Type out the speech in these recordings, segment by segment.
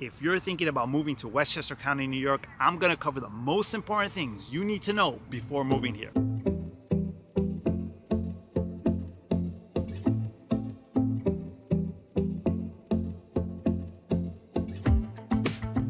If you're thinking about moving to Westchester County, New York, I'm gonna cover the most important things you need to know before moving here.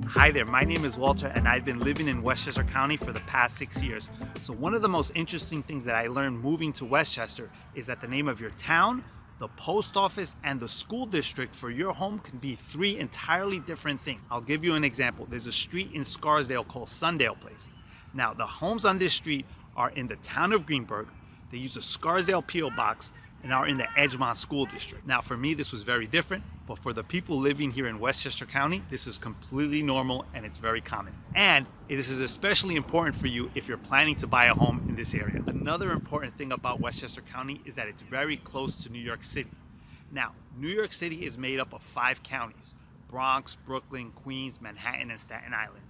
Hi there, my name is Walter and I've been living in Westchester County for the past 6 years. So one of the most interesting things that I learned moving to Westchester is that the name of your town, the post office, and the school district for your home can be three entirely different things. I'll give you an example. There's a street in Scarsdale called Sundale Place. Now, the homes on this street are in the town of Greenburgh. They use a Scarsdale P.O. box and are in the Edgemont School District. Now, for me, this was very different, but for the people living here in Westchester County, this is completely normal and it's very common. And this is especially important for you if you're planning to buy a home in this area. Another important thing about Westchester County is that it's very close to New York City. Now, New York City is made up of 5 counties: Bronx, Brooklyn, Queens, Manhattan, and Staten Island.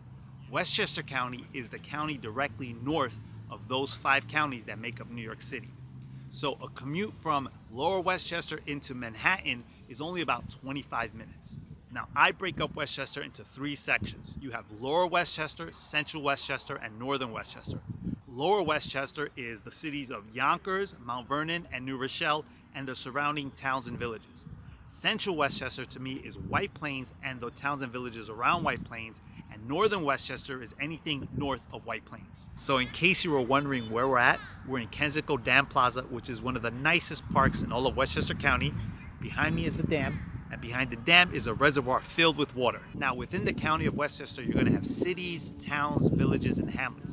Westchester County is the county directly north of those 5 counties that make up New York City. So a commute from Lower Westchester into Manhattan is only about 25 minutes. Now, I break up Westchester into 3 sections. You have Lower Westchester, Central Westchester, and Northern Westchester. Lower Westchester is the cities of Yonkers, Mount Vernon, and New Rochelle, and the surrounding towns and villages. Central Westchester to me is White Plains and the towns and villages around White Plains, and Northern Westchester is anything north of White Plains. So in case you were wondering where we're in Kensico Dam Plaza, which is one of the nicest parks in all of Westchester County. Behind me is the dam, and behind the dam is a reservoir filled with water. Now, within the county of Westchester, you're gonna have cities, towns, villages, and hamlets.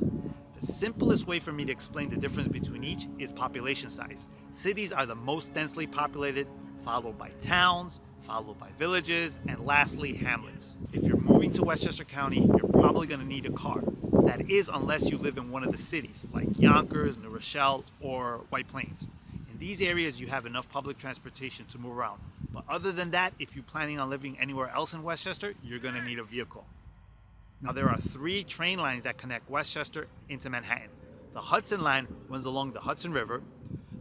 The simplest way for me to explain the difference between each is population size. Cities are the most densely populated, followed by towns, followed by villages, and lastly, hamlets. If you're moving to Westchester County, you're probably gonna need a car. That is, unless you live in one of the cities, like Yonkers, New Rochelle, or White Plains. In these areas, you have enough public transportation to move around. But other than that, if you're planning on living anywhere else in Westchester, you're gonna need a vehicle. Now, there are 3 train lines that connect Westchester into Manhattan. The Hudson line runs along the Hudson River,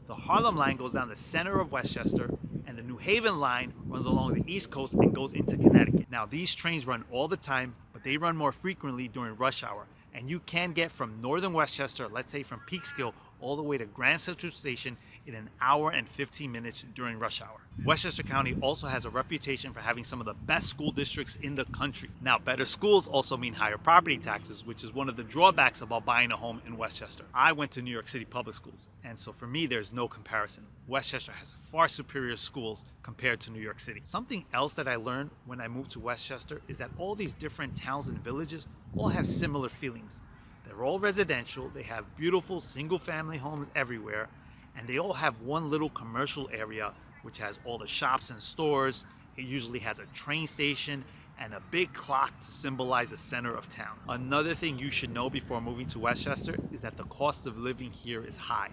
the Harlem line goes down the center of Westchester, and the New Haven line runs along the East Coast and goes into Connecticut. Now, these trains run all the time, but they run more frequently during rush hour. And you can get from Northern Westchester, let's say from Peekskill, all the way to Grand Central Station in an hour and 15 minutes during rush hour. Westchester County also has a reputation for having some of the best school districts in the country. Now, better schools also mean higher property taxes, which is one of the drawbacks about buying a home in Westchester. I went to New York City public schools, and so for me, there's no comparison. Westchester has far superior schools compared to New York City. Something else that I learned when I moved to Westchester is that all these different towns and villages all have similar feelings. They're all residential, they have beautiful single-family homes everywhere, and they all have one little commercial area which has all the shops and stores. It usually has a train station and a big clock to symbolize the center of town. Another thing you should know before moving to Westchester is that the cost of living here is high.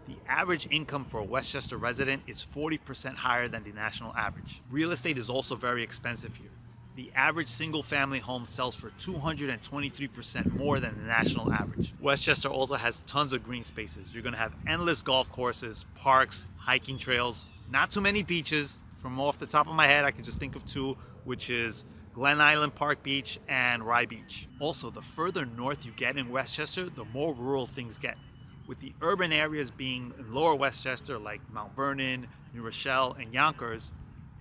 The average income for a Westchester resident is 40% higher than the national average. Real estate is also very expensive here. The average single-family home sells for 223% more than the national average. Westchester also has tons of green spaces. You're gonna have endless golf courses, parks, hiking trails, not too many beaches. From off the top of my head, I can just think of 2, which is Glen Island Park Beach and Rye Beach. Also, the further north you get in Westchester, the more rural things get, with the urban areas being in Lower Westchester, like Mount Vernon, New Rochelle, and Yonkers.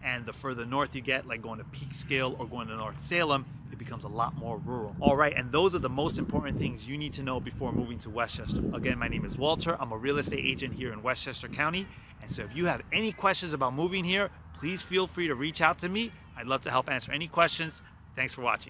And the further north you get, like going to Peekskill or going to North Salem, it becomes a lot more rural. All right, and those are the most important things you need to know before moving to Westchester. Again, my name is Walter. I'm a real estate agent here in Westchester County. And so if you have any questions about moving here, please feel free to reach out to me. I'd love to help answer any questions. Thanks for watching.